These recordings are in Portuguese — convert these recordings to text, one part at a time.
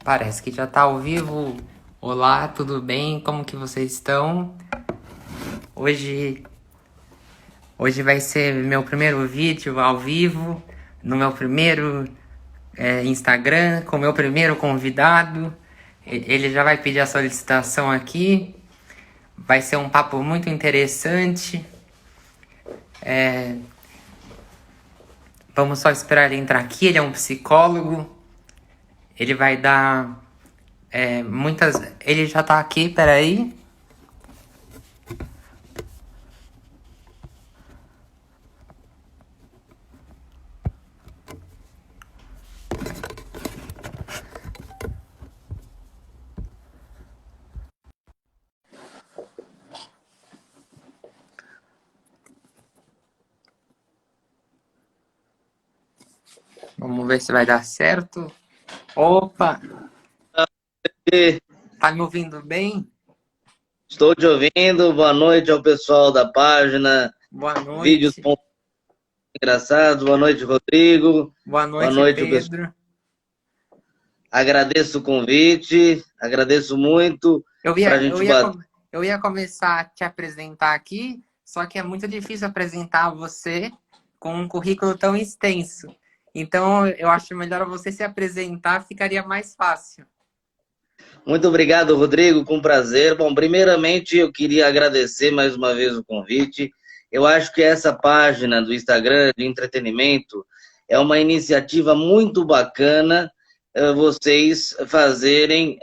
Parece que já tá ao vivo. Olá, tudo bem? Como que vocês estão? Hoje, hoje vai ser meu primeiro vídeo ao vivo, no meu primeiro Instagram, com meu primeiro convidado. Ele já vai pedir a solicitação aqui. Vai ser um papo muito interessante. Vamos só esperar ele entrar aqui. Ele é um psicólogo. Ele vai dar muitas. Ele já tá aqui, peraí. Vamos ver se vai dar certo. Opa, E tá me ouvindo bem? Estou te ouvindo. Boa noite ao pessoal da página Boa Vídeos noite. Engraçados. Boa noite, Rodrigo. Boa Boa noite, noite, pessoal. Pedro. Agradeço o convite, agradeço muito Eu para a ia, eu gente ia, bater. com- eu ia começar a te apresentar aqui, só que é muito difícil apresentar você com um currículo tão extenso. Então, eu acho melhor você se apresentar, ficaria mais fácil. Muito obrigado, Rodrigo, com prazer. Bom, primeiramente eu queria agradecer mais uma vez o convite. Eu acho que essa página do Instagram de entretenimento é uma iniciativa muito bacana, vocês fazerem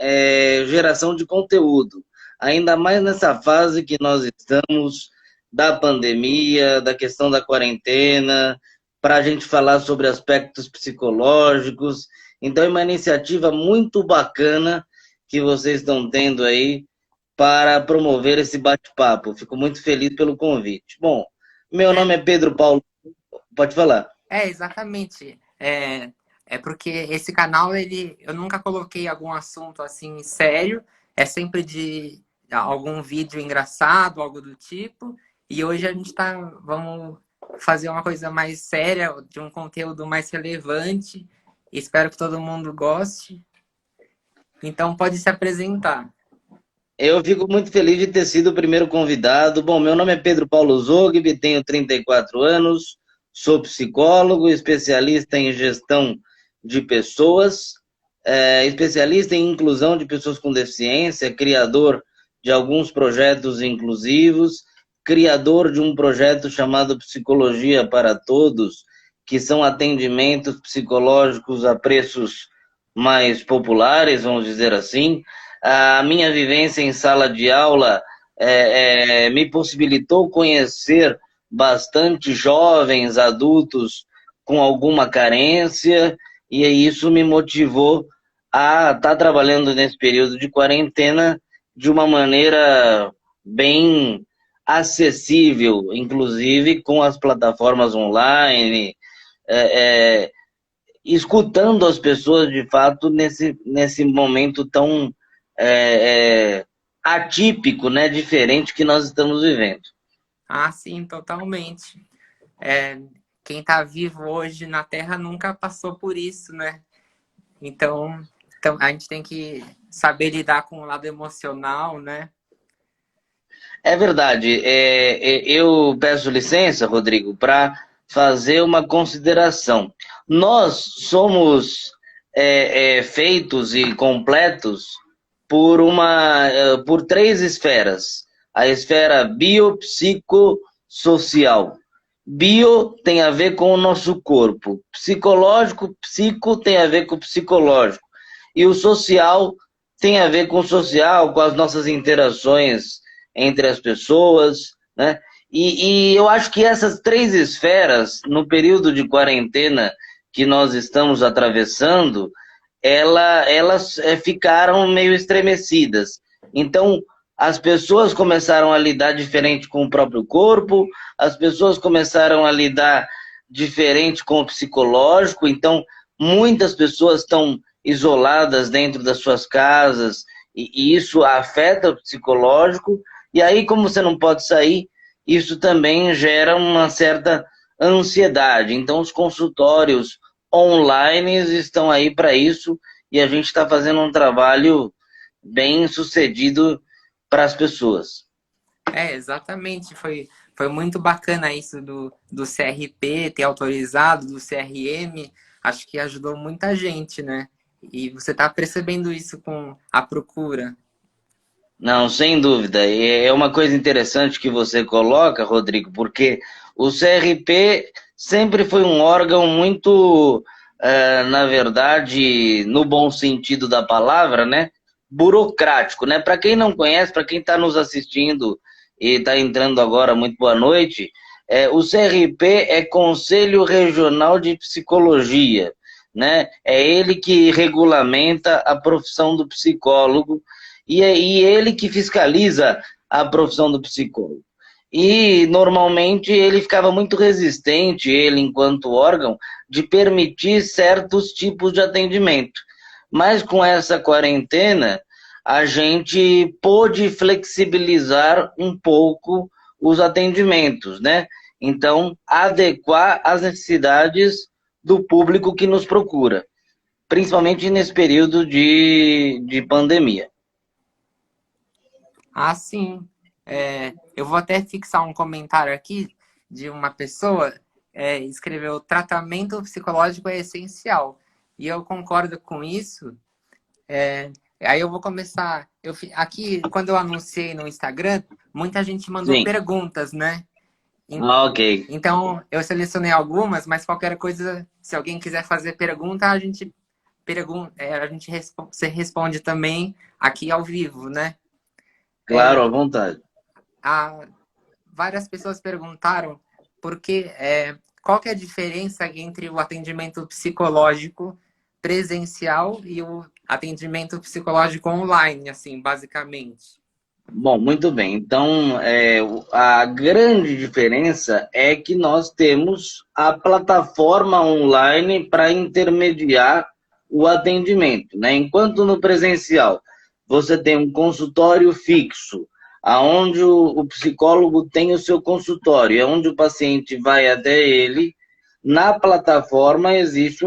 geração de conteúdo. Ainda mais nessa fase que nós estamos da pandemia, da questão da quarentena, para a gente falar sobre aspectos psicológicos. Então é uma iniciativa muito bacana que vocês estão tendo aí para promover esse bate-papo. Fico muito feliz pelo convite. Bom, meu É, nome é Pedro Paulo. Pode falar. exatamente. É porque esse canal, eu nunca coloquei algum assunto assim sério. É sempre de algum vídeo engraçado, algo do tipo. E hoje vamos fazer uma coisa mais séria, de um conteúdo mais relevante. Espero que todo mundo goste. Então pode se apresentar. Eu fico muito feliz de ter sido o primeiro convidado. Bom, meu nome é Pedro Paulo Zogby, tenho 34 anos, sou psicólogo, especialista em gestão de pessoas, especialista em inclusão de pessoas com deficiência, criador de alguns projetos inclusivos, criador de um projeto chamado Psicologia para Todos, que são atendimentos psicológicos a preços mais populares, vamos dizer assim. A minha vivência em sala de aula me possibilitou conhecer bastante jovens, adultos com alguma carência, e isso me motivou a estar trabalhando nesse período de quarentena de uma maneira bem acessível, inclusive com as plataformas online, é, é, escutando as pessoas de fato nesse momento tão é, é, atípico, né, diferente que nós estamos vivendo. Ah, sim, totalmente. É, quem está vivo hoje na Terra nunca passou por isso, né? Então a gente tem que saber lidar com o lado emocional, né? É verdade. Eu peço licença, Rodrigo, para fazer uma consideração. Nós somos feitos e completos por três esferas. A esfera biopsicossocial. Bio tem a ver com o nosso corpo. Psicológico, psico tem a ver com o psicológico. E o social tem a ver com o social, com as nossas interações entre as pessoas, né? E eu acho que essas três esferas, no período de quarentena que nós estamos atravessando, elas ficaram meio estremecidas. Então, as pessoas começaram a lidar diferente com o próprio corpo, as pessoas começaram a lidar diferente com o psicológico, então muitas pessoas estão isoladas dentro das suas casas, e isso afeta o psicológico, e aí, como você não pode sair, isso também gera uma certa ansiedade. Então, os consultórios online estão aí para isso, e a gente está fazendo um trabalho bem sucedido para as pessoas. Exatamente. Foi muito bacana isso do CRP ter autorizado, do CRM. Acho que ajudou muita gente, né? E você está percebendo isso com a procura. Não, sem dúvida. E é uma coisa interessante que você coloca, Rodrigo, porque o CRP sempre foi um órgão muito, na verdade, no bom sentido da palavra, né? Burocrático, né? Para quem não conhece, para quem está nos assistindo e está entrando agora, muito boa noite. O CRP é Conselho Regional de Psicologia, né? É ele que regulamenta a profissão do psicólogo e ele que fiscaliza a profissão do psicólogo. E normalmente ele ficava muito resistente, ele enquanto órgão, de permitir certos tipos de atendimento. Mas com essa quarentena, a gente pôde flexibilizar um pouco os atendimentos, né? Então, adequar às necessidades do público que nos procura, principalmente nesse período de pandemia. Ah, sim. Eu vou até fixar um comentário aqui de uma pessoa, escreveu: tratamento psicológico é essencial. E eu concordo com isso. Aí eu vou começar. Aqui, quando eu anunciei no Instagram, muita gente mandou Sim. perguntas, né? En- Ok. Então, eu selecionei algumas, mas qualquer coisa, se alguém quiser fazer pergunta, você responde também aqui ao vivo, né? Claro, à vontade. A, Várias pessoas perguntaram qual que é a diferença entre o atendimento psicológico presencial e o atendimento psicológico online, assim, basicamente. Bom, muito bem. Então, a grande diferença é que nós temos a plataforma online para intermediar o atendimento, né? Enquanto no presencial você tem um consultório fixo, aonde o psicólogo tem o seu consultório, é onde o paciente vai até ele. Na plataforma existe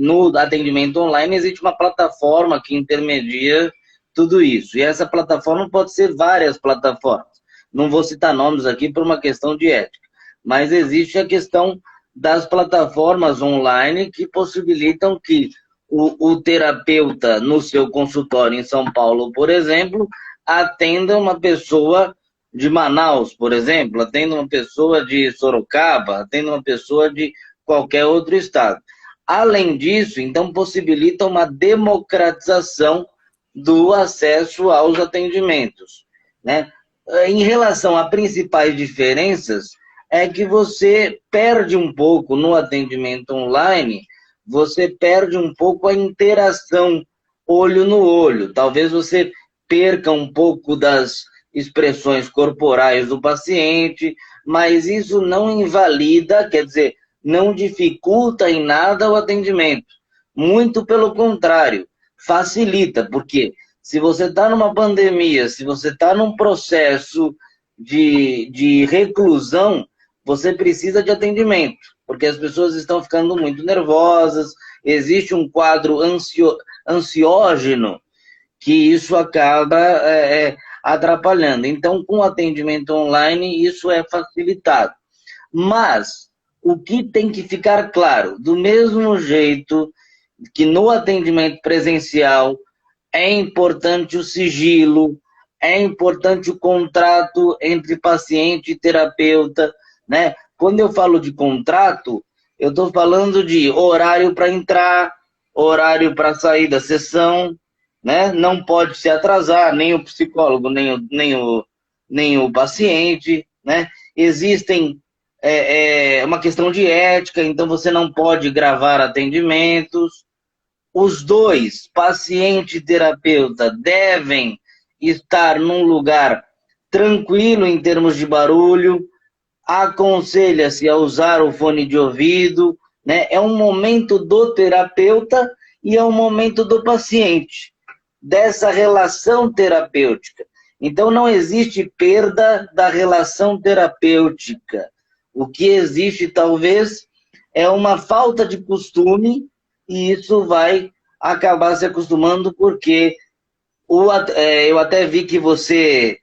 no atendimento online existe uma plataforma que intermedia tudo isso. E essa plataforma pode ser várias plataformas. Não vou citar nomes aqui por uma questão de ética, mas existe a questão das plataformas online que possibilitam que o terapeuta no seu consultório em São Paulo, por exemplo, atenda uma pessoa de Manaus, por exemplo, atenda uma pessoa de Sorocaba, atenda uma pessoa de qualquer outro estado. Além disso, então, possibilita uma democratização do acesso aos atendimentos, né? Em relação a principais diferenças, é que você perde um pouco no atendimento online, você perde um pouco a interação olho no olho. Talvez você perca um pouco das expressões corporais do paciente, mas isso não invalida, quer dizer, não dificulta em nada o atendimento. Muito pelo contrário, facilita, porque se você está numa pandemia, se você está num processo de reclusão, você precisa de atendimento, porque as pessoas estão ficando muito nervosas, existe um quadro ansiógeno que isso acaba atrapalhando. Então, com o atendimento online, isso é facilitado. Mas o que tem que ficar claro, do mesmo jeito que no atendimento presencial é importante o sigilo, é importante o contrato entre paciente e terapeuta, né? Quando eu falo de contrato, eu estou falando de horário para entrar, horário para sair da sessão, né? Não pode se atrasar, nem o psicólogo, nem o paciente, né? Existem uma questão de ética, então você não pode gravar atendimentos. Os dois, paciente e terapeuta, devem estar num lugar tranquilo em termos de barulho, aconselha-se a usar o fone de ouvido, né? É um momento do terapeuta e é um momento do paciente, dessa relação terapêutica. Então, não existe perda da relação terapêutica. O que existe, talvez, é uma falta de costume, e isso vai acabar se acostumando, porque eu até vi que você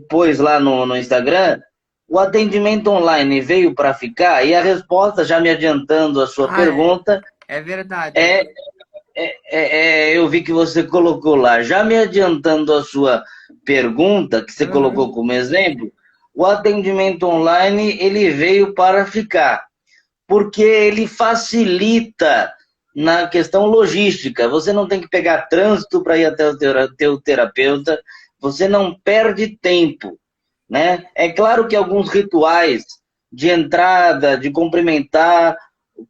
pôs lá no Instagram, o atendimento online veio para ficar, e a resposta, já me adiantando a sua Ah, é. pergunta, É verdade. é, eu vi que você colocou lá, já me adiantando a sua pergunta, que você Uhum. colocou como exemplo, o atendimento online, ele veio para ficar, porque ele facilita na questão logística. Você não tem que pegar trânsito para ir até o teu terapeuta, você não perde tempo, né? É claro que alguns rituais de entrada, de cumprimentar,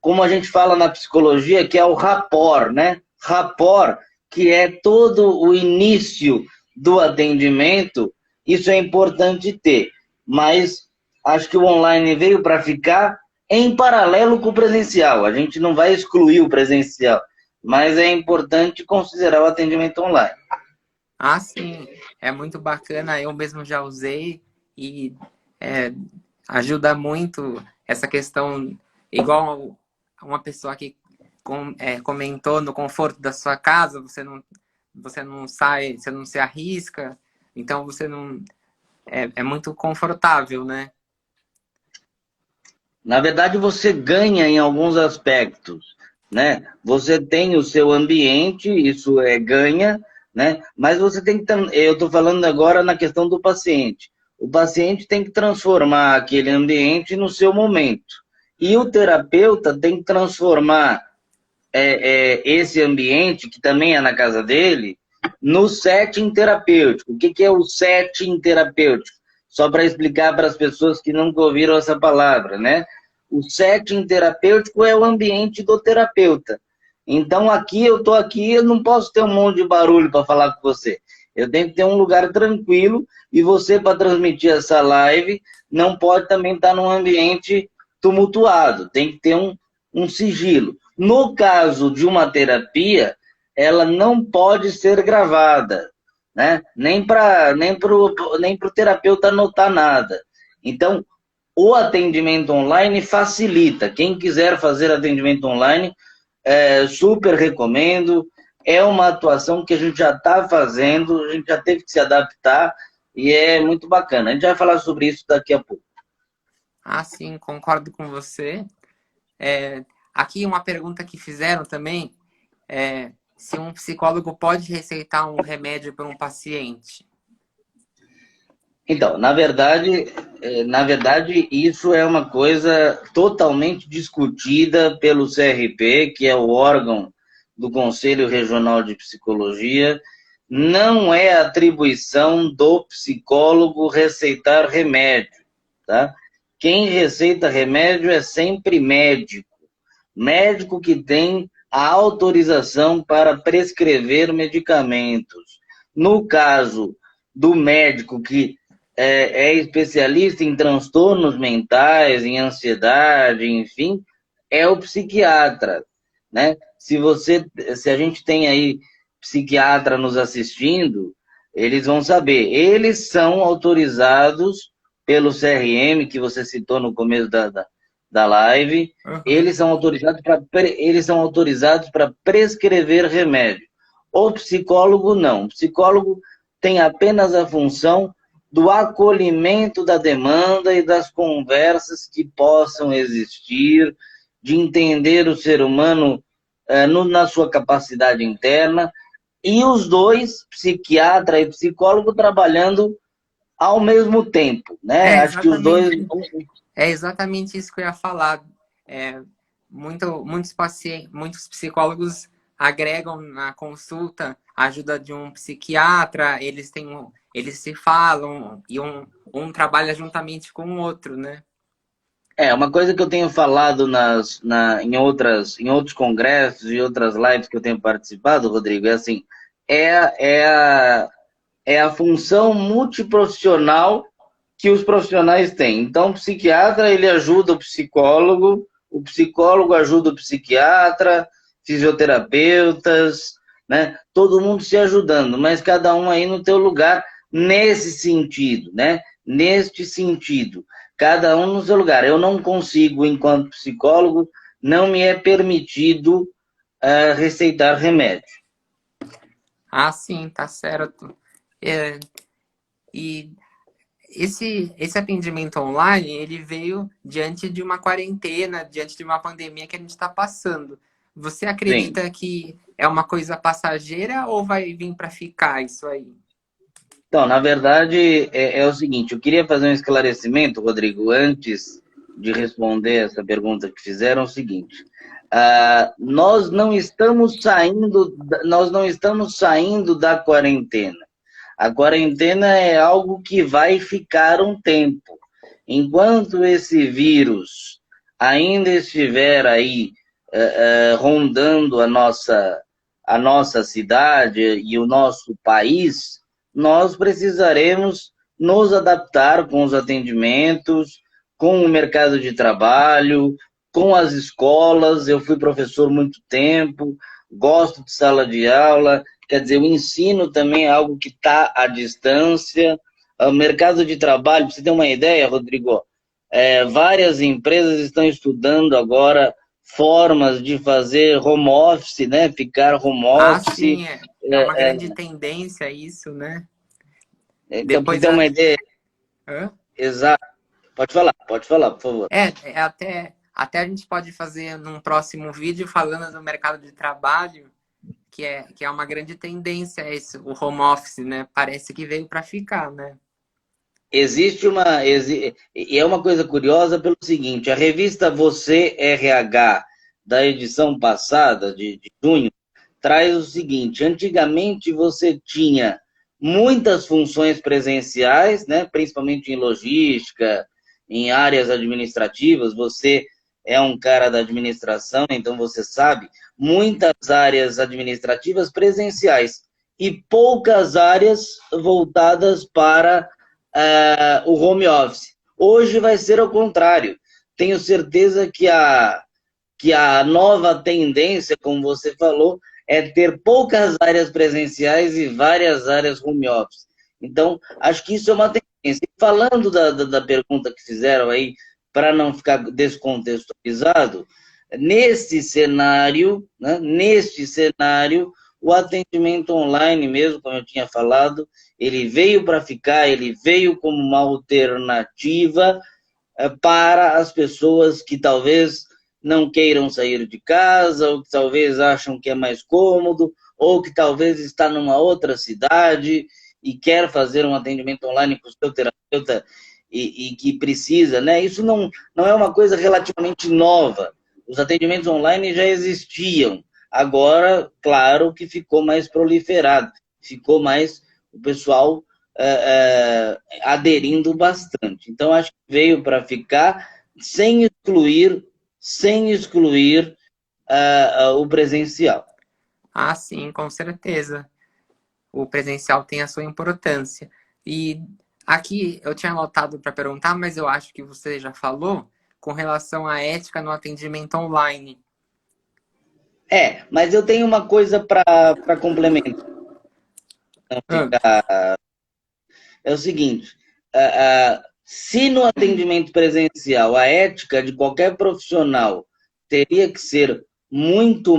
como a gente fala na psicologia, que é o rapport, né? Rapport, que é todo o início do atendimento, isso é importante ter. Mas acho que o online veio para ficar em paralelo com o presencial. A gente não vai excluir o presencial, mas é importante considerar o atendimento online. Ah, sim. É muito bacana. Eu mesmo já usei e é, ajuda muito essa questão, igual uma pessoa que comentou no conforto da sua casa, você não sai, você não se arrisca, então você não. É muito confortável, né? Na verdade, você ganha em alguns aspectos, né? Você tem o seu ambiente, isso é ganha, né? Mas você tem que, eu estou falando agora na questão do paciente. O paciente tem que transformar aquele ambiente no seu momento. E o terapeuta tem que transformar esse ambiente, que também é na casa dele, no setting terapêutico. O que, que é o setting terapêutico? Só para explicar para as pessoas que nunca ouviram essa palavra, né? O setting terapêutico é o ambiente do terapeuta. Então, aqui eu estou aqui, eu não posso ter um monte de barulho para falar com você. Eu tenho que ter um lugar tranquilo e você, para transmitir essa live, não pode também estar num ambiente tumultuado. Tem que ter um sigilo. No caso de uma terapia, ela não pode ser gravada, né? Nem pro terapeuta anotar nada. Então, o atendimento online facilita. Quem quiser fazer atendimento online, super recomendo. É uma atuação que a gente já está fazendo, a gente já teve que se adaptar e é muito bacana. A gente vai falar sobre isso daqui a pouco. Ah, sim, concordo com você. Aqui uma pergunta que fizeram também é se um psicólogo pode receitar um remédio para um paciente. Então, na verdade, isso é uma coisa totalmente discutida pelo CRP, que é o órgão do Conselho Regional de Psicologia. Não é atribuição do psicólogo receitar remédio, tá? Quem receita remédio é sempre médico. Médico que tem a autorização para prescrever medicamentos. No caso do médico que é especialista em transtornos mentais, em ansiedade, enfim, é o psiquiatra, né? Se a gente tem aí psiquiatra nos assistindo, eles vão saber. Eles são autorizados pelo CRM, que você citou no começo da live, Uhum. eles são autorizados para prescrever remédio. O psicólogo não. O psicólogo tem apenas a função do acolhimento da demanda e das conversas que possam existir, de entender o ser humano na sua capacidade interna, e os dois, psiquiatra e psicólogo, trabalhando ao mesmo tempo, né? É Acho que os dois. exatamente, é exatamente isso que eu ia falar. É, muitos psicólogos agregam na consulta a ajuda de um psiquiatra, eles se falam e um trabalha juntamente com o outro, né? Uma coisa que eu tenho falado em outros congressos e outras lives que eu tenho participado, Rodrigo, é assim, é, é, a, é a função multiprofissional que os profissionais têm. Então, o psiquiatra, ele ajuda o psicólogo ajuda o psiquiatra, fisioterapeutas, né? Todo mundo se ajudando, mas cada um aí no teu lugar nesse sentido, né? Neste sentido, cada um no seu lugar. Eu não consigo, enquanto psicólogo, não me é permitido receitar remédio. Ah, sim, tá certo. É, e esse atendimento online, ele veio diante de uma quarentena, diante de uma pandemia que a gente está passando. Você Sim. acredita que é uma coisa passageira ou vai vir para ficar isso aí? Então, na verdade, é o seguinte, eu queria fazer um esclarecimento, Rodrigo, antes de responder essa pergunta que fizeram, é o seguinte, nós não estamos saindo da quarentena. A quarentena é algo que vai ficar um tempo. Enquanto esse vírus ainda estiver aí rondando a nossa cidade e o nosso país, nós precisaremos nos adaptar com os atendimentos, com o mercado de trabalho, com as escolas. Eu fui professor muito tempo, gosto de sala de aula, quer dizer, o ensino também é algo que está à distância. O mercado de trabalho, para você ter uma ideia, Rodrigo, várias empresas estão estudando agora formas de fazer home office, né? Ficar home Ah, office. sim, é uma grande tendência isso, né? Então, para você Depois ter uma a... ideia Hã? exata, pode falar, por favor. Até a gente pode fazer num próximo vídeo falando do mercado de trabalho, que é uma grande tendência esse, o home office, né? Parece que veio para ficar, né? E é uma coisa curiosa pelo seguinte, a revista Você RH da edição passada, de junho, traz o seguinte, antigamente você tinha muitas funções presenciais, né, principalmente em logística, em áreas administrativas, você é um cara da administração, então você sabe, muitas áreas administrativas presenciais e poucas áreas voltadas para o home office. Hoje vai ser ao contrário. Tenho certeza que a nova tendência, como você falou, é ter poucas áreas presenciais e várias áreas home office. Então, acho que isso é uma tendência. E falando da pergunta que fizeram aí, para não ficar descontextualizado, neste cenário, o atendimento online mesmo, como eu tinha falado, ele veio para ficar, ele veio como uma alternativa para as pessoas que talvez não queiram sair de casa, ou que talvez acham que é mais cômodo, ou que talvez está numa outra cidade e quer fazer um atendimento online com o seu terapeuta e que precisa, né? Isso não é uma coisa relativamente nova. Os atendimentos online já existiam. Agora, claro que ficou mais proliferado, ficou mais o pessoal aderindo bastante. Então, acho que veio para ficar sem excluir o presencial. Ah, sim, com certeza. O presencial tem a sua importância. E aqui eu tinha anotado para perguntar, mas eu acho que você já falou com relação à ética no atendimento online. Mas eu tenho uma coisa para complementar. Ah, É o seguinte, se no atendimento presencial a ética de qualquer profissional teria que ser muito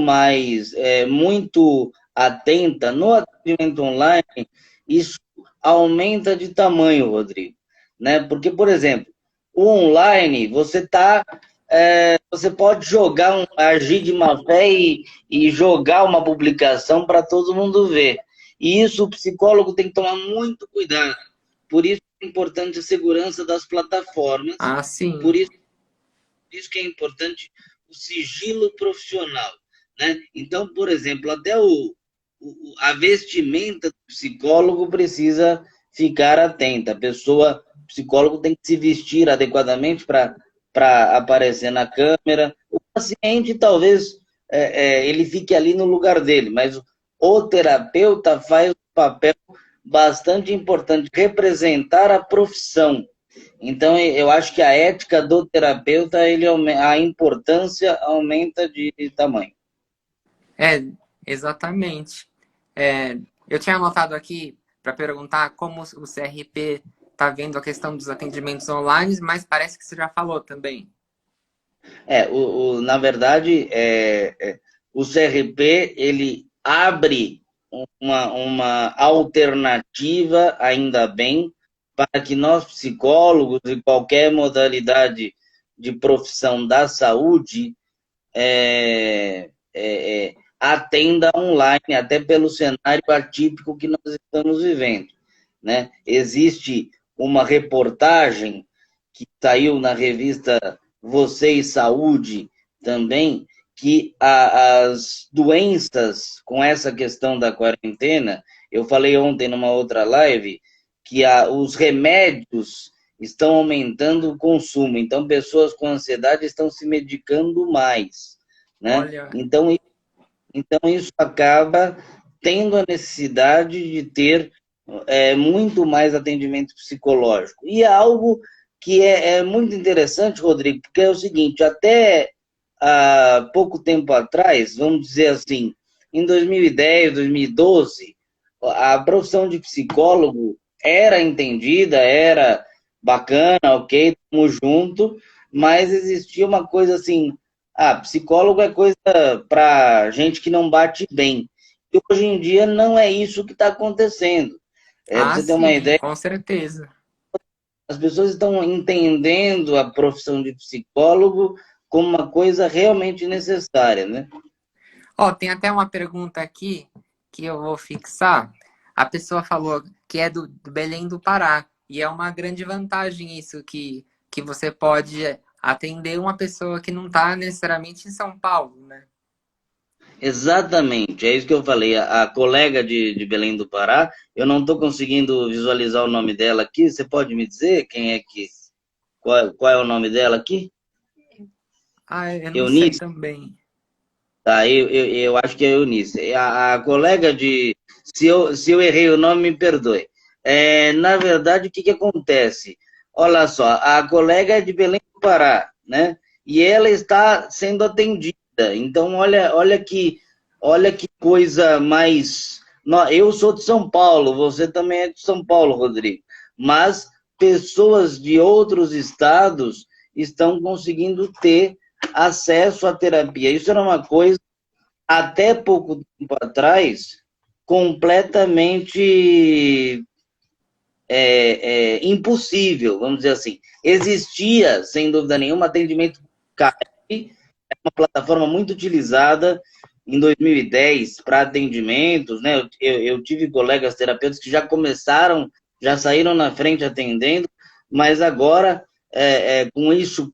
atenta, no atendimento online, isso aumenta de tamanho, Rodrigo. Né? Porque, por exemplo, o online, você pode agir de má fé e jogar uma publicação para todo mundo ver. E isso o psicólogo tem que tomar muito cuidado. Por isso é importante a segurança das plataformas, ah, sim. por isso que é importante o sigilo profissional. Né? Então, por exemplo, até a vestimenta do psicólogo precisa ficar atenta. O psicólogo tem que se vestir adequadamente para aparecer na câmera. O paciente talvez ele fique ali no lugar dele, mas o terapeuta faz um papel bastante importante, representar a profissão. Então, eu acho que a ética do terapeuta, a importância aumenta de tamanho. É, exatamente. É, eu tinha anotado aqui para perguntar como o CRP está vendo a questão dos atendimentos online, mas parece que você já falou também. Na verdade, o CRP ele abre uma alternativa, ainda bem, para que nós psicólogos e qualquer modalidade de profissão da saúde atenda online, até pelo cenário atípico que nós estamos vivendo, né? Existe uma reportagem que saiu na revista Você e Saúde também, que as doenças com essa questão da quarentena, eu falei ontem numa outra live, que os remédios estão aumentando o consumo, então pessoas com ansiedade estão se medicando mais, né? Olha, Então isso acaba tendo a necessidade de ter muito mais atendimento psicológico. E é algo que é muito interessante, Rodrigo, porque é o seguinte, até há pouco tempo atrás, vamos dizer assim, em 2010, 2012, a profissão de psicólogo era entendida, era bacana, ok, estamos junto, mas existia uma coisa assim, psicólogo é coisa para gente que não bate bem. E hoje em dia não é isso que está acontecendo. Para você ter uma sim, ideia, com certeza. as pessoas estão entendendo a profissão de psicólogo como uma coisa realmente necessária, né? Ó, tem até uma pergunta aqui que eu vou fixar. A pessoa falou que é do Belém do Pará. E é uma grande vantagem isso, que você pode atender uma pessoa que não está necessariamente em São Paulo, né? Exatamente, é isso que eu falei. A colega de Belém do Pará, eu não estou conseguindo visualizar o nome dela aqui. Você pode me dizer qual é o nome dela aqui? Ah, eu não sei Eunice? também. Tá, eu acho que é Eunice. A colega de. Se eu errei o nome, me perdoe. Na verdade, o que acontece? Olha só, a colega é de Belém do Pará, né? E ela está sendo atendida. Então, olha que coisa mais. Eu sou de São Paulo, você também é de São Paulo, Rodrigo. Mas pessoas de outros estados estão conseguindo ter acesso à terapia. Isso era uma coisa, até pouco tempo atrás, completamente impossível, vamos dizer assim. Existia, sem dúvida nenhuma, atendimento CAP, uma plataforma muito utilizada em 2010 para atendimentos, né? Eu tive colegas terapeutas que já começaram, já saíram na frente atendendo, mas agora com isso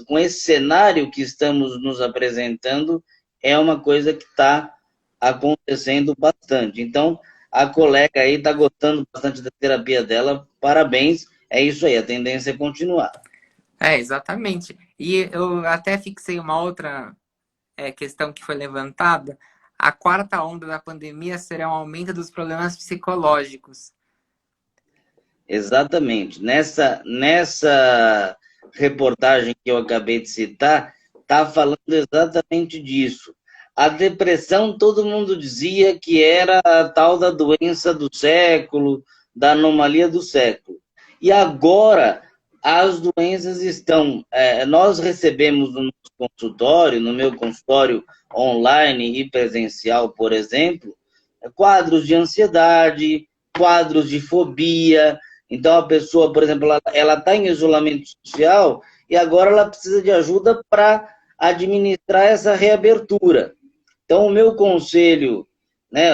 com esse cenário que estamos nos apresentando, é uma coisa que está acontecendo bastante. Então, a colega aí está gostando bastante da terapia dela, parabéns, é isso aí, a tendência é continuar. É, exatamente. E eu até fixei uma outra questão que foi levantada. A quarta onda da pandemia será um aumento dos problemas psicológicos. Exatamente. Nessa reportagem que eu acabei de citar, está falando exatamente disso. A depressão, todo mundo dizia que era a tal da doença do século, da anomalia do século. E agora as doenças estão. Nós recebemos no nosso consultório, no meu consultório online e presencial, por exemplo, quadros de ansiedade, quadros de fobia. Então, a pessoa, por exemplo, ela está em isolamento social e agora ela precisa de ajuda para administrar essa reabertura. Então, o meu conselho, né,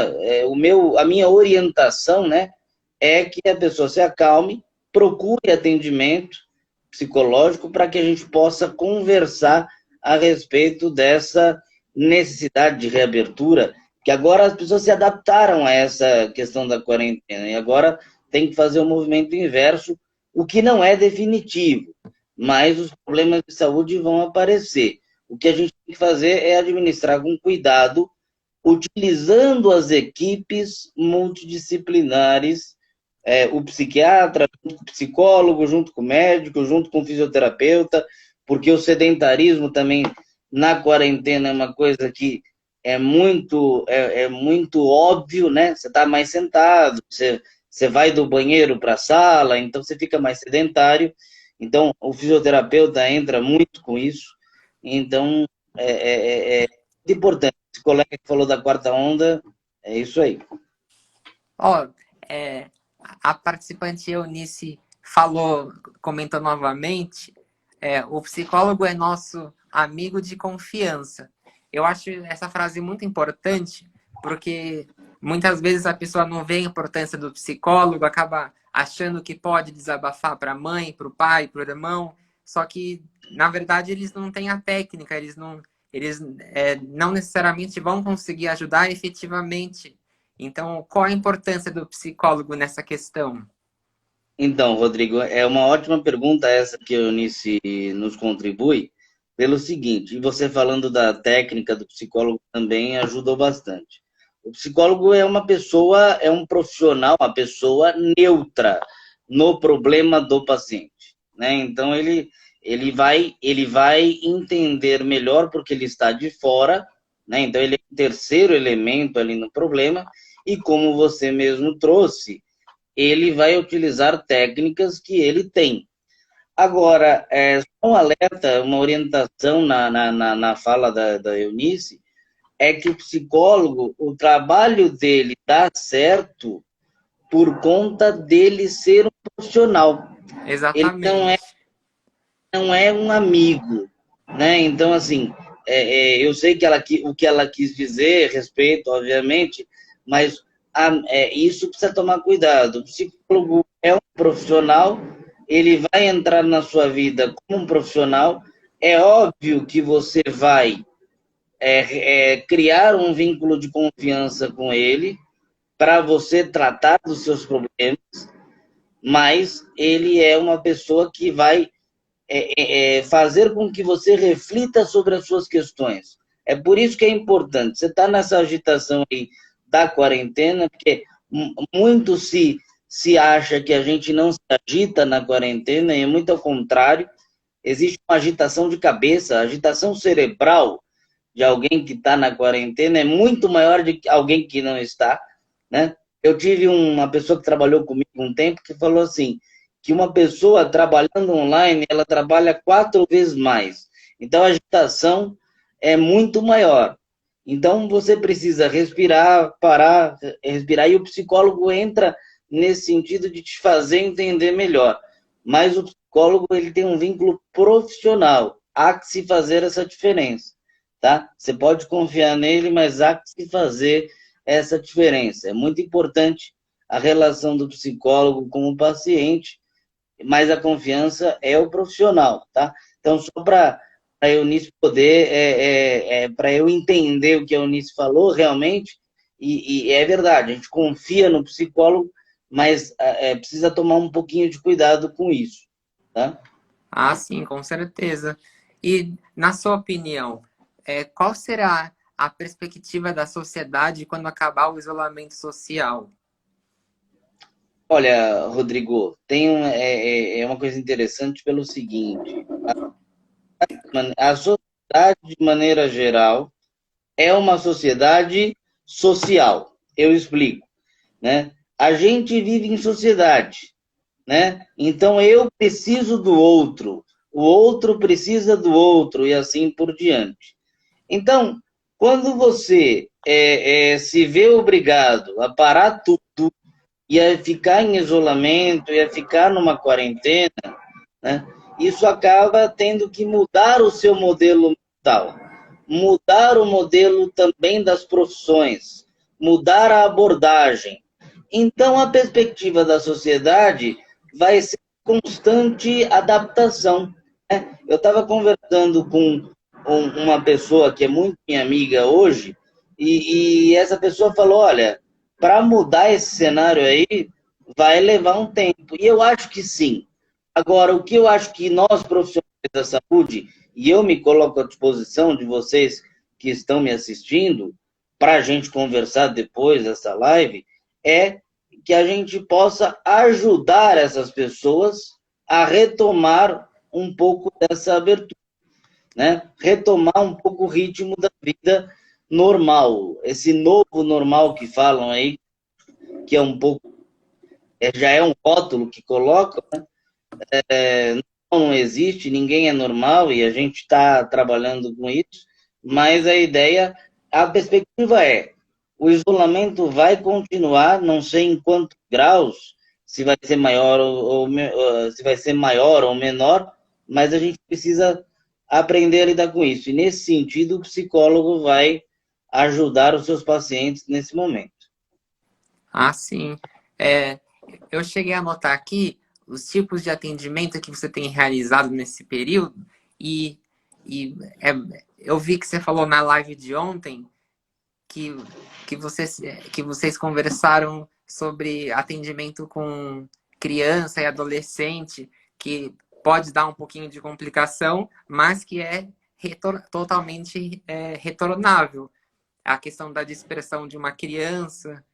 a minha orientação, né, é que a pessoa se acalme, procure atendimento psicológico para que a gente possa conversar a respeito dessa necessidade de reabertura, que agora as pessoas se adaptaram a essa questão da quarentena e agora tem que fazer o movimento inverso, o que não é definitivo, mas os problemas de saúde vão aparecer. O que a gente tem que fazer é administrar com cuidado, utilizando as equipes multidisciplinares, o psiquiatra, junto com o psicólogo, junto com o médico, junto com o fisioterapeuta, porque o sedentarismo também na quarentena é uma coisa que é muito óbvio, né? Você está mais sentado, você vai do banheiro para a sala, então você fica mais sedentário. Então, o fisioterapeuta entra muito com isso. Então, é importante. esse colega que falou da quarta onda, é isso aí. Ó, é, a participante Eunice falou, comentou novamente, o psicólogo é nosso amigo de confiança. Eu acho essa frase muito importante, porque muitas vezes a pessoa não vê a importância do psicólogo, acaba achando que pode desabafar para a mãe, para o pai, para o irmão, só que, na verdade, eles não têm a técnica, eles não necessariamente vão conseguir ajudar efetivamente. Então, qual a importância do psicólogo nessa questão? Então, Rodrigo, é uma ótima pergunta essa que a Eunice nos contribui, pelo seguinte, e você falando da técnica do psicólogo também ajudou bastante. O psicólogo é uma pessoa, é um profissional, uma pessoa neutra no problema do paciente, né? Então, ele vai entender melhor porque ele está de fora, né? Então, ele é o terceiro elemento ali no problema, e como você mesmo trouxe, ele vai utilizar técnicas que ele tem. Agora, só um alerta, uma orientação na fala da Eunice, é que o psicólogo, o trabalho dele dá certo por conta dele ser um profissional. Ele Exatamente. não é um amigo, né? Então, assim, eu sei que o que ela quis dizer, respeito, obviamente, mas isso precisa tomar cuidado. O psicólogo é um profissional, ele vai entrar na sua vida como um profissional. É óbvio que você vai criar um vínculo de confiança com ele para você tratar dos seus problemas, mas ele é uma pessoa que vai fazer com que você reflita sobre as suas questões. É por isso que é importante. Você está nessa agitação aí da quarentena, porque muito se acha que a gente não se agita na quarentena, e é muito ao contrário. Existe uma agitação de cabeça, a agitação cerebral de alguém que está na quarentena é muito maior de alguém que não está, né? Eu tive uma pessoa que trabalhou comigo um tempo que falou assim, que uma pessoa trabalhando online, ela trabalha 4 vezes mais. Então, a agitação é muito maior. Então, você precisa respirar, parar, respirar, e o psicólogo entra nesse sentido de te fazer entender melhor. Mas o psicólogo, ele tem um vínculo profissional. Há que se fazer essa diferença, tá? Você pode confiar nele, mas há que se fazer essa diferença. É muito importante a relação do psicólogo com o paciente, mas a confiança é o profissional, tá? Então, só para a Eunice poder, para eu entender o que a Eunice falou realmente, e é verdade, a gente confia no psicólogo, mas precisa tomar um pouquinho de cuidado com isso, tá? Ah, sim, com certeza. E, na sua opinião, qual será a perspectiva da sociedade quando acabar o isolamento social? Olha, Rodrigo, é uma coisa interessante pelo seguinte: a sociedade, de maneira geral, é uma sociedade social. Eu explico, né? A gente vive em sociedade, né? Então eu preciso do outro, o outro precisa do outro e assim por diante. Então, quando você se vê obrigado a parar tudo e a ficar em isolamento e a ficar numa quarentena, né? Isso acaba tendo que mudar o seu modelo mental, mudar o modelo também das profissões, mudar a abordagem. Então, a perspectiva da sociedade vai ser constante adaptação, né? Eu estava conversando com uma pessoa que é muito minha amiga hoje, e essa pessoa falou: olha, para mudar esse cenário aí, vai levar um tempo. E eu acho que sim. Agora, o que eu acho que nós, profissionais da saúde, e eu me coloco à disposição de vocês que estão me assistindo, para a gente conversar depois dessa live, é que a gente possa ajudar essas pessoas a retomar um pouco dessa abertura, né? Retomar um pouco o ritmo da vida normal, esse novo normal que falam aí, que é um pouco, já é um rótulo que colocam, né? Não existe, ninguém é normal e a gente está trabalhando com isso, mas a ideia a perspectiva é, o isolamento vai continuar, não sei em quantos graus, se vai ser maior se vai ser maior ou menor, mas a gente precisa aprender a lidar com isso. E nesse sentido, o psicólogo vai ajudar os seus pacientes nesse momento. Ah, sim. É, eu cheguei a anotar aqui os tipos de atendimento que você tem realizado nesse período e, eu vi que você falou na live de ontem que, que vocês conversaram sobre atendimento com criança e adolescente, que pode dar um pouquinho de complicação, mas que é totalmente retornável. A questão da dispersão de uma criança.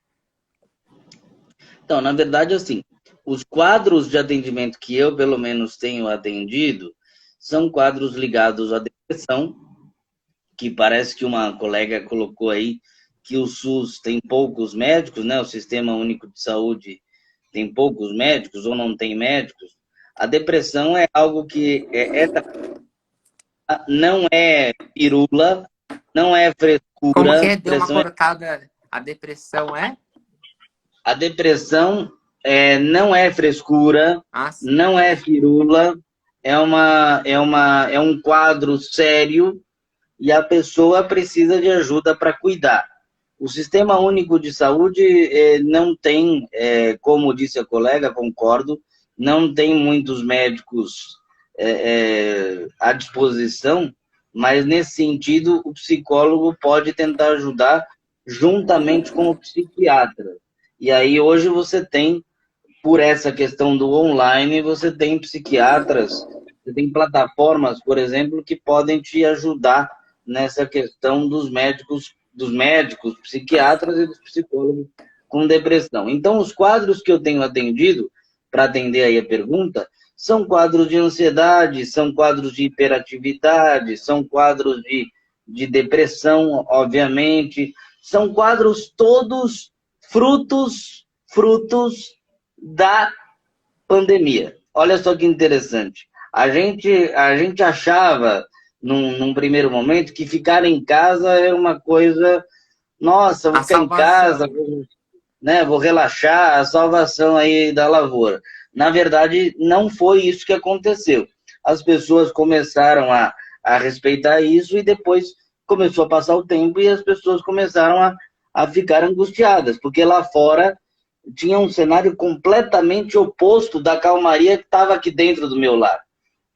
Então, na verdade, assim, os quadros de atendimento que eu, pelo menos, tenho atendido são quadros ligados à depressão, que parece que uma colega colocou aí que o SUS tem poucos médicos, né? O Sistema Único de Saúde tem poucos médicos ou não tem médicos. A depressão é algo que não é pirula, não é Como que frescura. é? Deu uma cortada. A depressão é? A depressão não é frescura, Ah, sim. não é firula, é um quadro sério e a pessoa precisa de ajuda para cuidar. O Sistema Único de Saúde não tem, como disse a colega, concordo, não tem muitos médicos à disposição, mas nesse sentido o psicólogo pode tentar ajudar juntamente com o psiquiatra. E aí hoje você tem, por essa questão do online, você tem psiquiatras, você tem plataformas, por exemplo, que podem te ajudar nessa questão dos médicos, psiquiatras e dos psicólogos com depressão. Então, os quadros que eu tenho atendido, para atender aí a pergunta, são quadros de ansiedade, são quadros de hiperatividade, são quadros de depressão, obviamente, são quadros todos frutos da pandemia. Olha só que interessante. A gente achava, num primeiro momento, que ficar em casa era uma coisa, nossa, vou A ficar em casa, salvação. vou, né, vou relaxar, a salvação aí da lavoura. Na verdade, não foi isso que aconteceu. As pessoas começaram a respeitar isso e depois começou a passar o tempo e as pessoas começaram a ficar angustiadas, porque lá fora tinha um cenário completamente oposto da calmaria que estava aqui dentro do meu lar,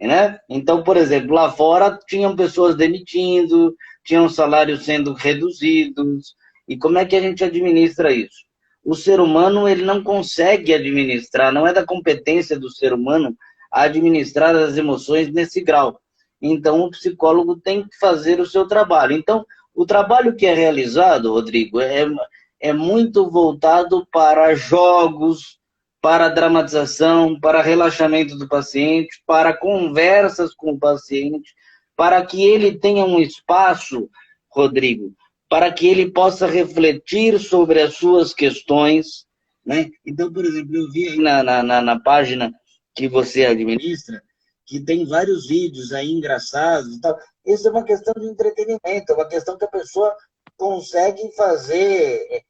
né? Então, por exemplo, lá fora tinham pessoas demitindo, tinham salários sendo reduzidos. E como é que a gente administra isso? O ser humano ele não consegue administrar, não é da competência do ser humano administrar as emoções nesse grau. Então, o psicólogo tem que fazer o seu trabalho. Então, o trabalho que é realizado, Rodrigo, é muito voltado para jogos, para dramatização, para relaxamento do paciente, para conversas com o paciente, para que ele tenha um espaço, Rodrigo, para que ele possa refletir sobre as suas questões, né? Então, por exemplo, eu vi aí na página que você administra, que tem vários vídeos aí engraçados e tal. Isso é uma questão de entretenimento, é uma questão que a pessoa consegue fazer,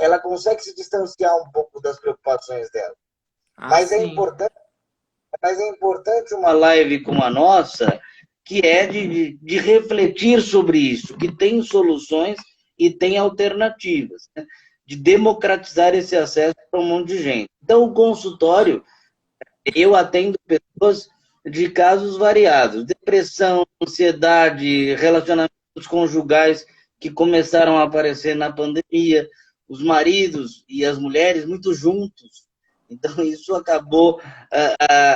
ela consegue se distanciar um pouco das preocupações dela. Ah, Mas sim. mas é importante uma live como a nossa, que é de refletir sobre isso, que tem soluções e tem alternativas, né? De democratizar esse acesso para um monte de gente. Então, o consultório, eu atendo pessoas de casos variados, depressão, ansiedade, relacionamentos conjugais que começaram a aparecer na pandemia, os maridos e as mulheres muito juntos. Então, isso acabou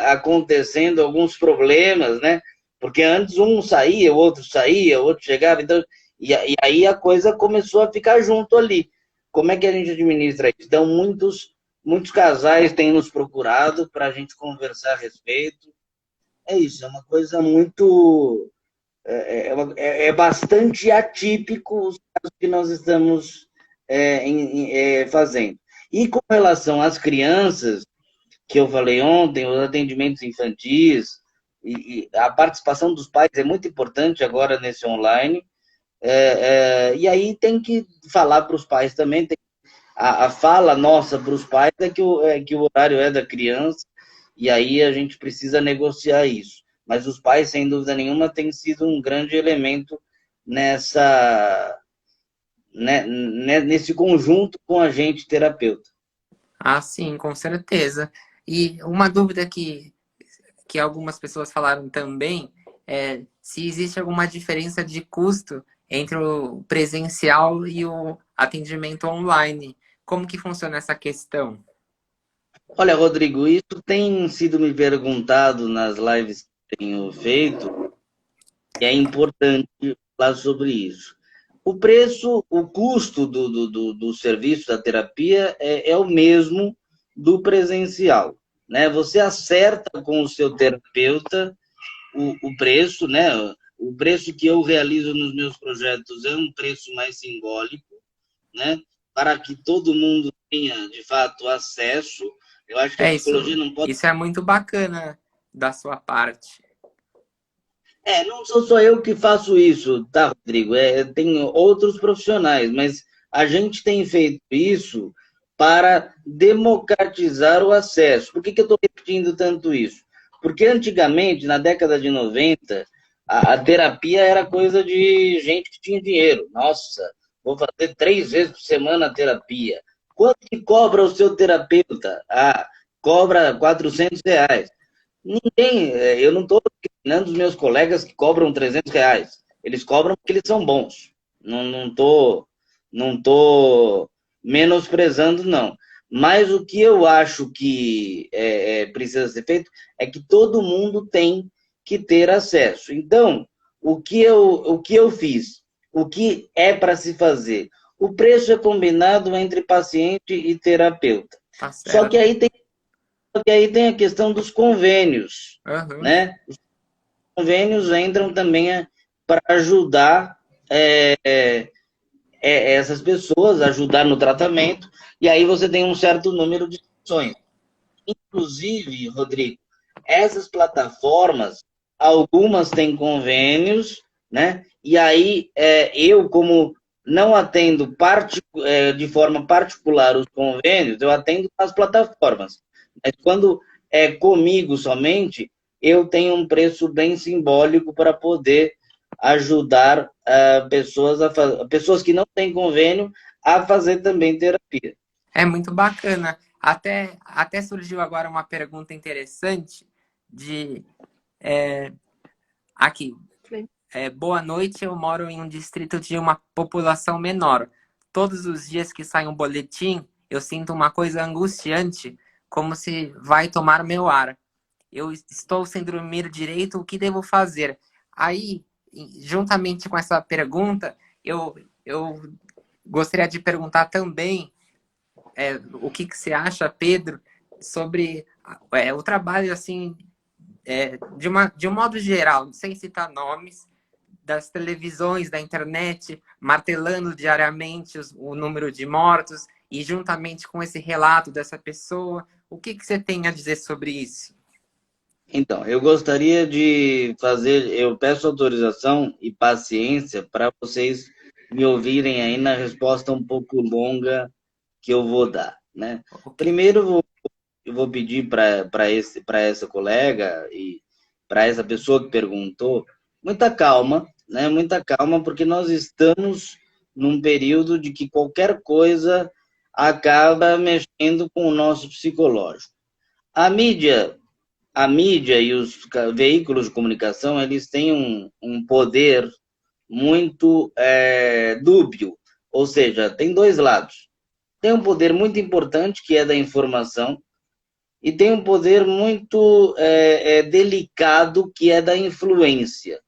acontecendo alguns problemas, né? Porque antes um saía, o outro chegava, então, e aí a coisa começou a ficar junto ali. Como é que a gente administra isso? Então, muitos casais têm nos procurado para a gente conversar a respeito. É isso, é uma coisa muito. É bastante atípico os casos que nós estamos fazendo. E com relação às crianças, que eu falei ontem, os atendimentos infantis, e a participação dos pais é muito importante agora nesse online, E aí tem que falar para os pais também, a fala nossa para os pais é que o horário é da criança, e aí a gente precisa negociar isso. Mas os pais, sem dúvida nenhuma, têm sido um grande elemento nessa, nesse conjunto com a gente, terapeuta. Ah, sim, com certeza. E uma dúvida que algumas pessoas falaram também é se existe alguma diferença de custo entre o presencial e o atendimento online. Como que funciona essa questão? Olha, Rodrigo, isso tem sido me perguntado nas lives que tenho feito, e é importante falar sobre isso. O preço, o custo do serviço da terapia é o mesmo do presencial, né? Você acerta com o seu terapeuta o preço, né? O preço que eu realizo nos meus projetos é um preço mais simbólico, né? Para que todo mundo tenha, de fato, acesso. Eu acho que a É psicologia isso, não pode. isso é muito bacana da sua parte. Não sou só eu que faço isso, tá, Rodrigo? Tem outros profissionais, mas a gente tem feito isso para democratizar o acesso. Por que eu estou repetindo tanto isso? Porque antigamente, na década de 90, a terapia era coisa de gente que tinha dinheiro. Nossa, vou fazer 3 vezes por semana a terapia. Quanto que cobra o seu terapeuta? Ah, cobra R$ 400. Ninguém, eu não estou discriminando os meus colegas que cobram R$ 300. Eles cobram porque eles são bons. Não tô menosprezando, não. Mas o que eu acho que precisa ser feito é que todo mundo tem que ter acesso. Então, o que eu fiz? O que é para se fazer? O preço é combinado entre paciente e terapeuta. Tá Só que certo. aí tem a questão dos convênios, Aham. né? Os convênios entram também para ajudar essas pessoas, ajudar no tratamento, e aí você tem um certo número de sessões. Inclusive, Rodrigo, essas plataformas, algumas têm convênios, né? E aí eu, como não atendo de forma particular os convênios, eu atendo as plataformas. Mas quando é comigo somente, eu tenho um preço bem simbólico para poder ajudar pessoas que não têm convênio a fazer também terapia. É muito bacana. Até surgiu agora uma pergunta interessante de aqui. Boa noite, eu moro em um distrito de uma população menor. Todos os dias que sai um boletim, eu sinto uma coisa angustiante, como se vai tomar meu ar. Eu estou sem dormir direito, o que devo fazer? Aí, juntamente com essa pergunta, eu gostaria de perguntar também o que você acha, Pedro, sobre o trabalho assim de um modo geral, sem citar nomes, das televisões, da internet, martelando diariamente o número de mortos e juntamente com esse relato dessa pessoa, o que você tem a dizer sobre isso? Então, eu gostaria de fazer, eu peço autorização e paciência para vocês me ouvirem aí na resposta um pouco longa que eu vou dar, né? Ok. Primeiro, eu vou pedir para essa colega e para essa pessoa que perguntou, muita calma, né? Muita calma, porque nós estamos num período de que qualquer coisa acaba mexendo com o nosso psicológico. A mídia a mídia e os veículos de comunicação, eles têm um poder muito dúbio, ou seja, tem dois lados. Tem um poder muito importante, que é da informação, e tem um poder muito delicado, que é da influência.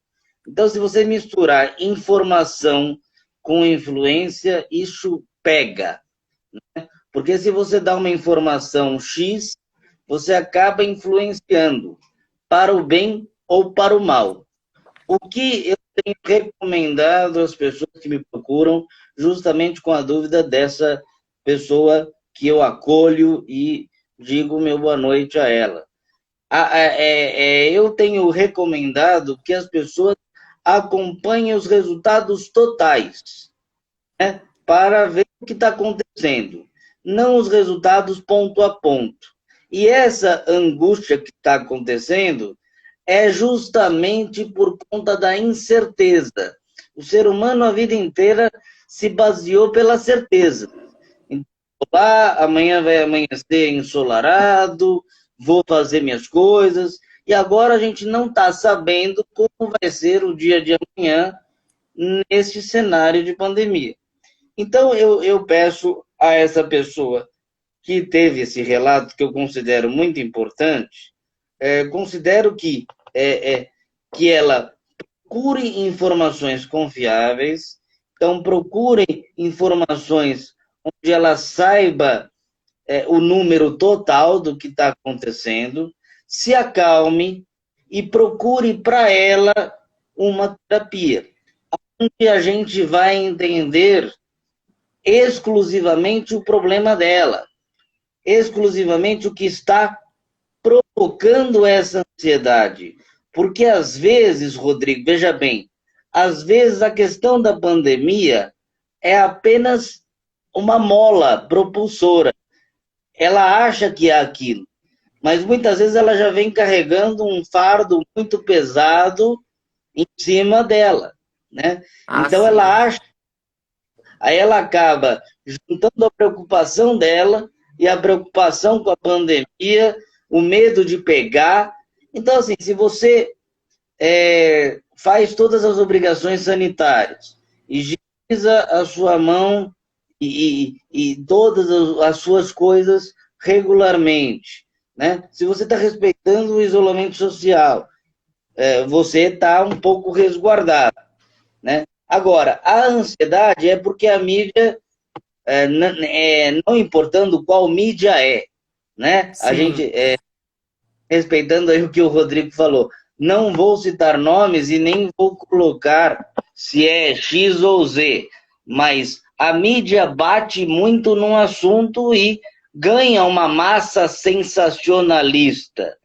Então, se você misturar informação com influência, isso pega. Porque se você dá uma informação X, você acaba influenciando para o bem ou para o mal. O que eu tenho recomendado às pessoas que me procuram, justamente com a dúvida dessa pessoa que eu acolho e digo meu boa noite a ela. Eu tenho recomendado que as pessoas acompanhe os resultados totais, né, para ver o que está acontecendo, não os resultados ponto a ponto. E essa angústia que está acontecendo é justamente por conta da incerteza. O ser humano, a vida inteira, se baseou pela certeza. Então, lá, amanhã vai amanhecer ensolarado, vou fazer minhas coisas, e agora a gente não está sabendo como vai ser o dia de amanhã nesse cenário de pandemia. Então, eu peço a essa pessoa que teve esse relato, que eu considero muito importante, considero que ela procure informações confiáveis, então procure informações onde ela saiba o número total do que está acontecendo, se acalme e procure para ela uma terapia, onde a gente vai entender exclusivamente o problema dela, exclusivamente o que está provocando essa ansiedade. Porque às vezes, Rodrigo, veja bem, às vezes a questão da pandemia é apenas uma mola propulsora. Ela acha que é aquilo, mas muitas vezes ela já vem carregando um fardo muito pesado em cima dela, né? Ah, Então sim. ela acha, aí ela acaba juntando a preocupação dela e a preocupação com a pandemia, o medo de pegar. Então, assim, se você faz todas as obrigações sanitárias, higieniza a sua mão e todas as suas coisas regularmente, né? Se você está respeitando o isolamento social, você está um pouco resguardado, né? Agora, a ansiedade é porque a mídia, não importando qual mídia é, né? A gente, Sim. respeitando aí o que o Rodrigo falou, não vou citar nomes e nem vou colocar se é X ou Z, mas a mídia bate muito num assunto e ganha uma massa sensacionalista.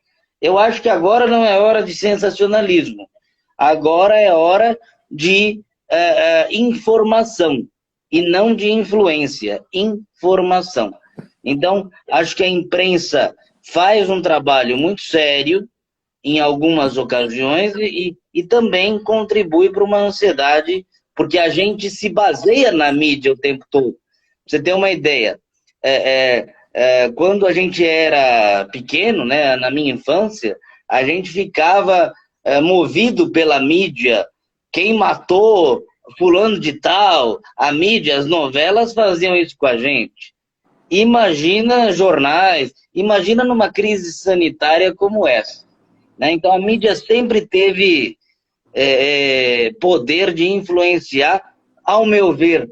Eu acho que agora não é hora de sensacionalismo, agora é hora de informação e não de influência, informação. Então, acho que a imprensa faz um trabalho muito sério em algumas ocasiões e também contribui para uma ansiedade, porque a gente se baseia na mídia o tempo todo. Pra você ter uma ideia, quando a gente era pequeno, né, na minha infância, a gente ficava movido pela mídia, quem matou fulano de tal, a mídia, as novelas faziam isso com a gente. Imagina jornais, imagina numa crise sanitária como essa, né? Então a mídia sempre teve poder de influenciar, ao meu ver,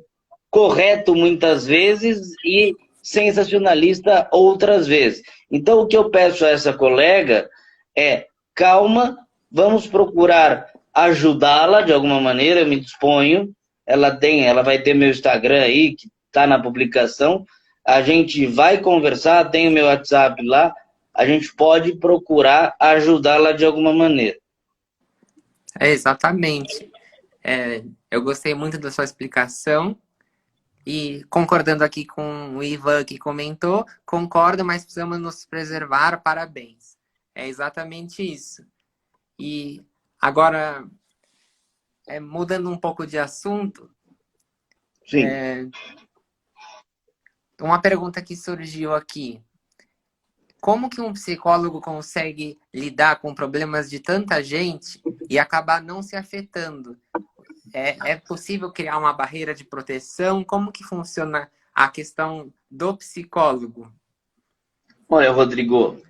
correto muitas vezes e sensacionalista outras vezes. Então o que eu peço a essa colega é calma, vamos procurar ajudá-la de alguma maneira, eu me disponho, ela vai ter meu Instagram aí, que está na publicação, a gente vai conversar, tem o meu WhatsApp lá, a gente pode procurar ajudá-la de alguma maneira. Exatamente. Eu gostei muito da sua explicação e concordando aqui com o Ivan que comentou, concordo, mas precisamos nos preservar, parabéns. É exatamente isso. E agora, mudando um pouco de assunto, Sim. uma pergunta que surgiu aqui. Como que um psicólogo consegue lidar com problemas de tanta gente e acabar não se afetando? É possível criar uma barreira de proteção? Como que funciona a questão do psicólogo? Olha, Rodrigo,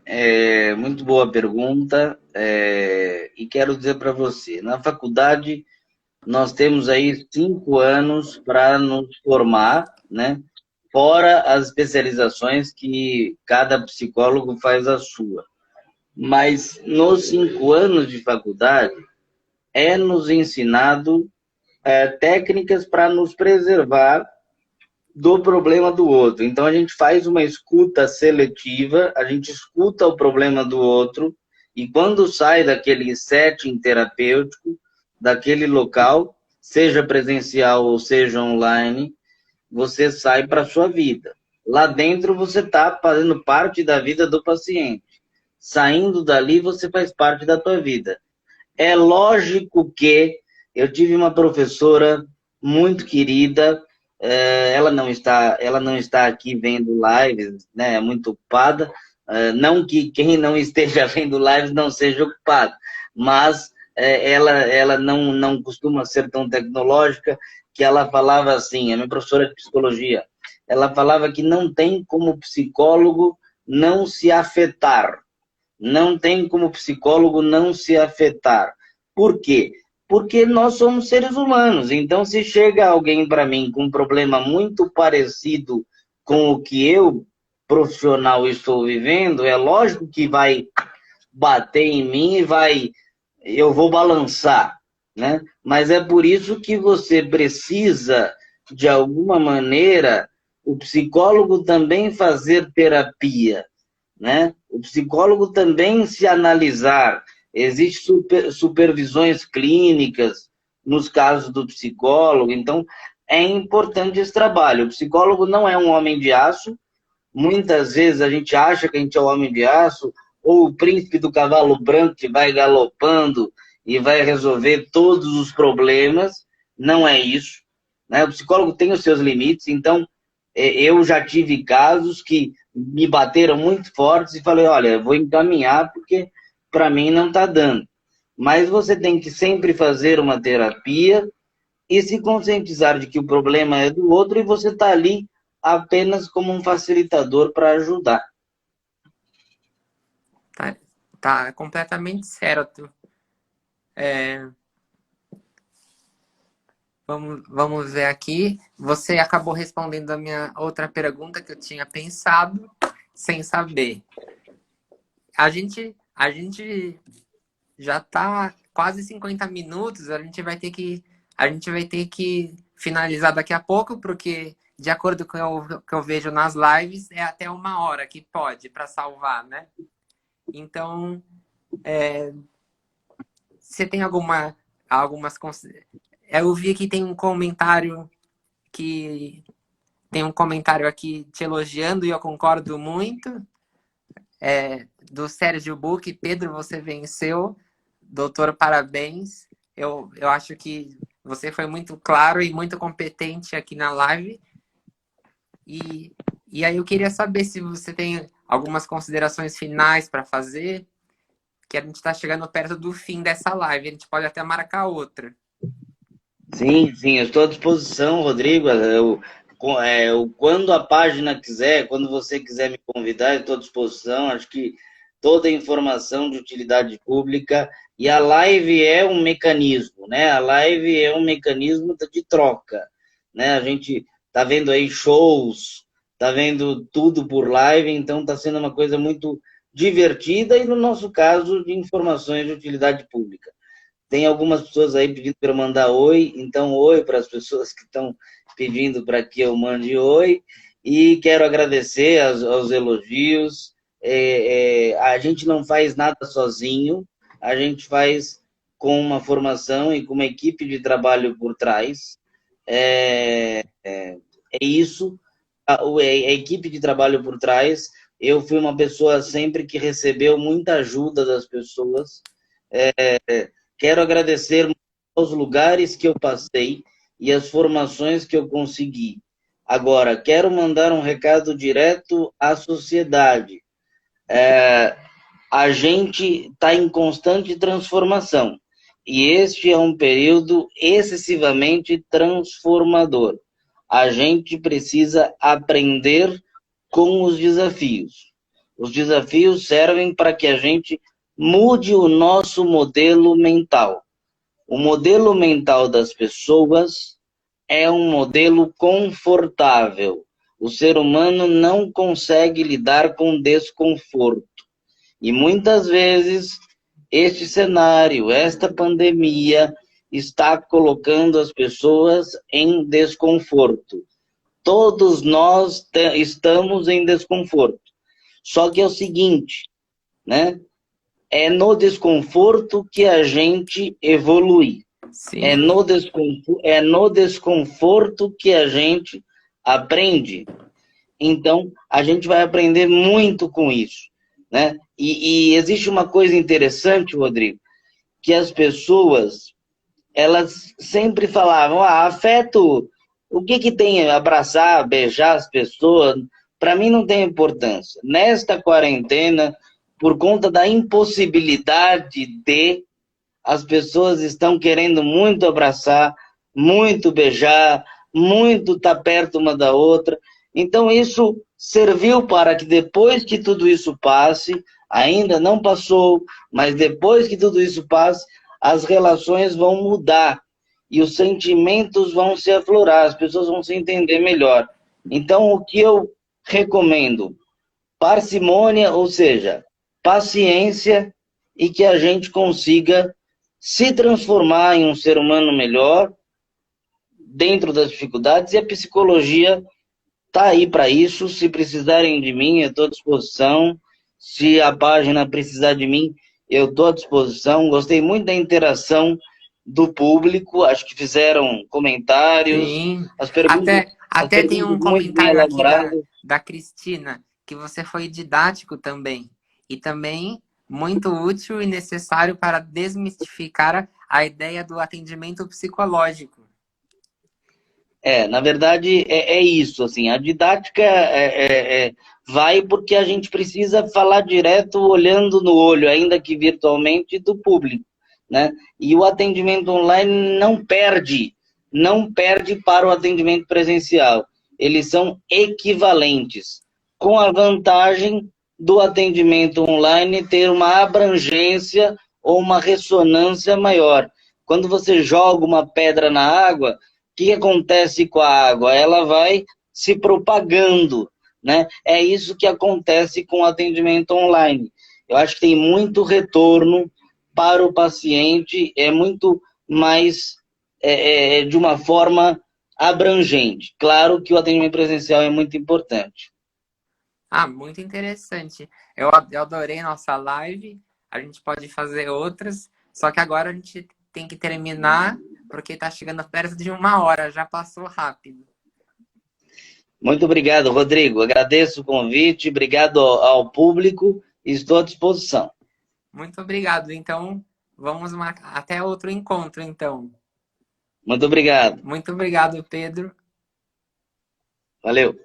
muito boa pergunta, e quero dizer para você, na faculdade nós temos aí 5 anos para nos formar, né? Fora as especializações que cada psicólogo faz a sua. Mas nos 5 anos de faculdade é nos ensinado técnicas para nos preservar do problema do outro. Então a gente faz uma escuta seletiva, a gente escuta o problema do outro e quando sai daquele setting terapêutico, daquele local, seja presencial ou seja online, você sai para a sua vida. Lá dentro você está fazendo parte da vida do paciente. Saindo dali, você faz parte da tua vida. É lógico que eu tive uma professora muito querida, ela não está aqui vendo lives, né, é muito ocupada, não que quem não esteja vendo lives não seja ocupado, mas ela não costuma ser tão tecnológica, que ela falava assim, a minha professora de psicologia, ela falava que não tem como psicólogo não se afetar. Não tem como psicólogo não se afetar. Por quê? Porque nós somos seres humanos. Então, se chega alguém para mim com um problema muito parecido com o que eu, profissional, estou vivendo, é lógico que vai bater em mim e eu vou balançar, né? Mas é por isso que você precisa, de alguma maneira, o psicólogo também fazer terapia, né? O psicólogo também se analisar. Existem supervisões clínicas nos casos do psicólogo, então é importante esse trabalho. O psicólogo não é um homem de aço. Muitas vezes a gente acha que a gente é o homem de aço, ou o príncipe do cavalo branco que vai galopando e vai resolver todos os problemas. Não é isso, né? O psicólogo tem os seus limites, então eu já tive casos que me bateram muito fortes e falei, olha, vou encaminhar porque para mim não está dando. Mas você tem que sempre fazer uma terapia e se conscientizar de que o problema é do outro e você está ali apenas como um facilitador para ajudar. Tá completamente certo. Vamos ver aqui. Você acabou respondendo a minha outra pergunta que eu tinha pensado sem saber. A gente já está quase 50 minutos. A gente vai ter que finalizar daqui a pouco, porque de acordo com o que eu vejo nas lives, é até 1 hora que pode para salvar, né? Então, você tem algumas... Eu vi que tem um comentário aqui te elogiando e eu concordo muito. Do Sérgio Buch, Pedro, você venceu. Doutor, parabéns. Eu acho que você foi muito claro e muito competente aqui na live. E aí eu queria saber se você tem algumas considerações finais para fazer, que a gente está chegando perto do fim dessa live. A gente pode até marcar outra. Sim, eu estou à disposição, Rodrigo. Quando a página quiser, quando você quiser me convidar, eu estou à disposição. Acho que toda a informação de utilidade pública, e a live é um mecanismo, né? A live é um mecanismo de troca, né? A gente está vendo aí shows, está vendo tudo por live, então está sendo uma coisa muito divertida e, no nosso caso, de informações de utilidade pública. Tem algumas pessoas aí pedindo para eu mandar oi, então oi para as pessoas que estão pedindo para que eu mande oi, e quero agradecer aos elogios. A gente não faz nada sozinho, a gente faz com uma formação e com uma equipe de trabalho por trás. É isso, a equipe de trabalho por trás. Eu fui uma pessoa sempre que recebeu muita ajuda das pessoas. Quero agradecer aos lugares que eu passei e as formações que eu consegui. Agora, quero mandar um recado direto à sociedade. A gente está em constante transformação e este é um período excessivamente transformador. A gente precisa aprender com os desafios. Os desafios servem para que a gente mude o nosso modelo mental. O modelo mental das pessoas é um modelo confortável. O ser humano não consegue lidar com desconforto. E muitas vezes este cenário, esta pandemia, está colocando as pessoas em desconforto. Todos nós estamos em desconforto. Só que é o seguinte, né? É no desconforto que a gente evolui. É Sim. no desconforto que a gente aprende. Então, a gente vai aprender muito com isso, né? E existe uma coisa interessante, Rodrigo, que as pessoas, elas sempre falavam, afeto, o que que tem abraçar, beijar as pessoas? Para mim não tem importância. Nesta quarentena, por conta da impossibilidade de, as pessoas estão querendo muito abraçar, muito beijar, muito estar perto uma da outra. Então, isso serviu para que depois que tudo isso passe, ainda não passou, mas depois que tudo isso passe, as relações vão mudar e os sentimentos vão se aflorar, as pessoas vão se entender melhor. Então, o que eu recomendo? Parcimônia, ou seja, paciência e que a gente consiga se transformar em um ser humano melhor dentro das dificuldades, e a psicologia está aí para isso. Se precisarem de mim, eu estou à disposição. Se a página precisar de mim, eu estou à disposição. Gostei muito da interação do público, acho que fizeram comentários, Sim. as perguntas, as Até tem perguntas um muito bem comentário aqui elaboradas. da Cristina, que você foi didático também. E também muito útil e necessário para desmistificar a ideia do atendimento psicológico. Na verdade, é isso, assim, a didática vai porque a gente precisa falar direto, olhando no olho, ainda que virtualmente, do público, né? E o atendimento online não perde para o atendimento presencial. Eles são equivalentes, com a vantagem do atendimento online ter uma abrangência ou uma ressonância maior. Quando você joga uma pedra na água, que acontece com a água? Ela vai se propagando, né? É isso que acontece com o atendimento online. Eu acho que tem muito retorno para o paciente, é muito mais de uma forma abrangente. Claro que o atendimento presencial é muito importante. Ah, muito interessante. Eu adorei nossa live. A gente pode fazer outras, só que agora a gente tem que terminar, porque está chegando perto de 1 hora, já passou rápido. Muito obrigado, Rodrigo. Agradeço o convite, obrigado ao público e estou à disposição. Muito obrigado. Então, vamos marcar até outro encontro, então. Muito obrigado. Muito obrigado, Pedro. Valeu.